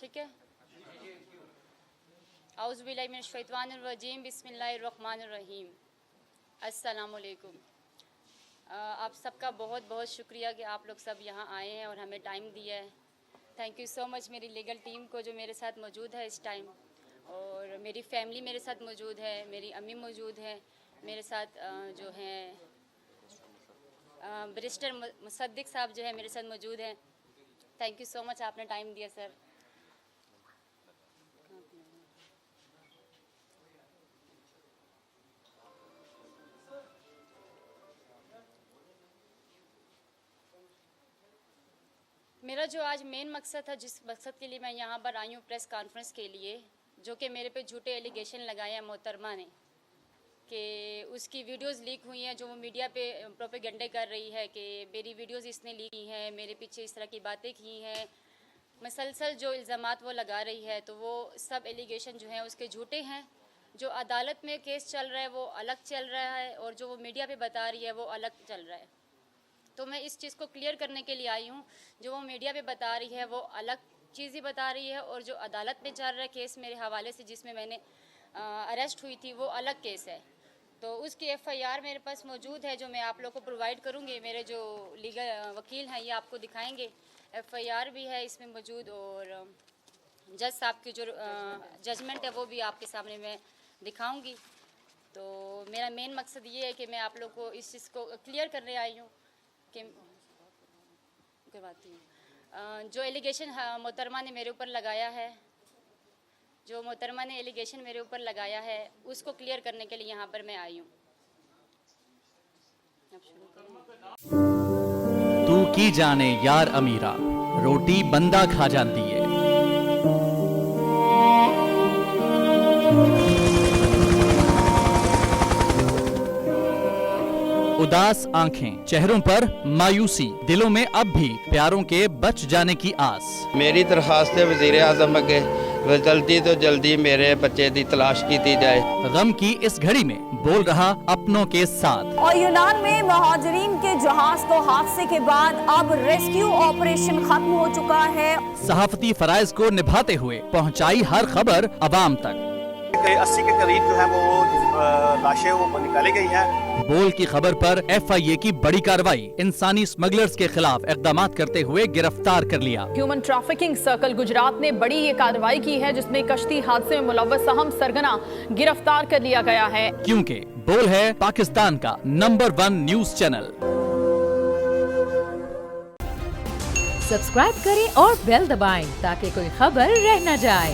ठीक है। औज़ु बिल्लाहि मिनश शैतानिर रजीम, बिस्मिल्लाहिर रहमानिर रहीम। अस्सलाम वालेकुम। आप सबका बहुत बहुत शुक्रिया कि आप लोग सब यहाँ आए हैं और हमें टाइम दिया है। थैंक यू सो मच मेरी लीगल टीम को जो मेरे साथ मौजूद है इस टाइम, और मेरी फैमिली मेरे साथ मौजूद है, मेरी अम्मी मौजूद है मेरे साथ, जो हैं बैरिस्टर मुसद्दिक साहब जो है मेरे साथ मौजूद हैं। थैंक यू सो मच, आपने टाइम दिया सर। मेरा जो आज मेन मकसद था, जिस मकसद के लिए मैं यहाँ पर आई हूँ प्रेस कॉन्फ्रेंस के लिए, जो कि मेरे पे झूठे एलिगेशन लगाए हैं मोहतरमा ने कि उसकी वीडियोस लीक हुई हैं, जो वो मीडिया पे प्रोपेगेंडे कर रही है कि मेरी वीडियोस इसने लीक की हैं, मेरे पीछे इस तरह की बातें की हैं, मसलसल जो इल्ज़ामात वो लगा रही है, तो वो सब एलिगेशन जो हैं उसके झूठे हैं। जो अदालत में केस चल रहा है वो अलग चल रहा है, और जो वो मीडिया पे बता रही है वो अलग चल रहा है। तो मैं इस चीज़ को क्लियर करने के लिए आई हूँ। जो वो मीडिया पे बता रही है वो अलग चीज़ ही बता रही है, और जो अदालत में चल रहा है केस मेरे हवाले से, जिसमें मैंने अरेस्ट हुई थी, वो अलग केस है। तो उसकी एफआईआर मेरे पास मौजूद है, जो मैं आप लोग को प्रोवाइड करूँगी। मेरे जो लीगल वकील हैं ये आपको दिखाएंगे। एफआईआर भी है इसमें मौजूद, और जज साहब की जो जजमेंट है वो भी आपके सामने मैं दिखाऊँगी। तो मेरा मेन मकसद ये है कि मैं आप लोग को इस चीज़ को क्लियर करने आई हूँ कि करवाती हूँ। जो एलिगेशन मोहतरमा ने मेरे ऊपर लगाया है, जो मोहतरमा ने एलिगेशन मेरे ऊपर लगाया है, उसको क्लियर करने के लिए यहाँ पर मैं आई हूँ। अब शुरू करें। तू की जाने यार अमीरा, रोटी बंदा खा जाती है। उदास आंखें, चेहरों पर मायूसी, दिलों में अब भी प्यारों के बच जाने की आस। मेरी दरखास्त है वज़ीर आज़म अगे, जल्दी तो जल्दी मेरे बच्चे की तलाश की जाए। गम की इस घड़ी में बोल रहा अपनों के साथ। और यूनान में महाजरीन के जहाज को हादसे के बाद अब रेस्क्यू ऑपरेशन खत्म हो चुका है। सहाफती फराइज को निभाते हुए पहुंचाई हर खबर अवाम तक। 80 के करीब जो है वो लाशें वो निकाली गई हैं। बोल की खबर पर एफआईए की बड़ी कार्रवाई, इंसानी स्मगलर्स के खिलाफ इकदाम करते हुए गिरफ्तार कर लिया। ह्यूमन ट्रैफिकिंग सर्कल गुजरात ने बड़ी ये कार्रवाई की है, जिसमें कश्ती हादसे में मुलव्वस अहम सरगना गिरफ्तार कर लिया गया है। क्योंकि बोल है पाकिस्तान का नंबर 1 न्यूज चैनल। सब्सक्राइब करें और बेल दबाएं ताकि कोई खबर रह न जाए।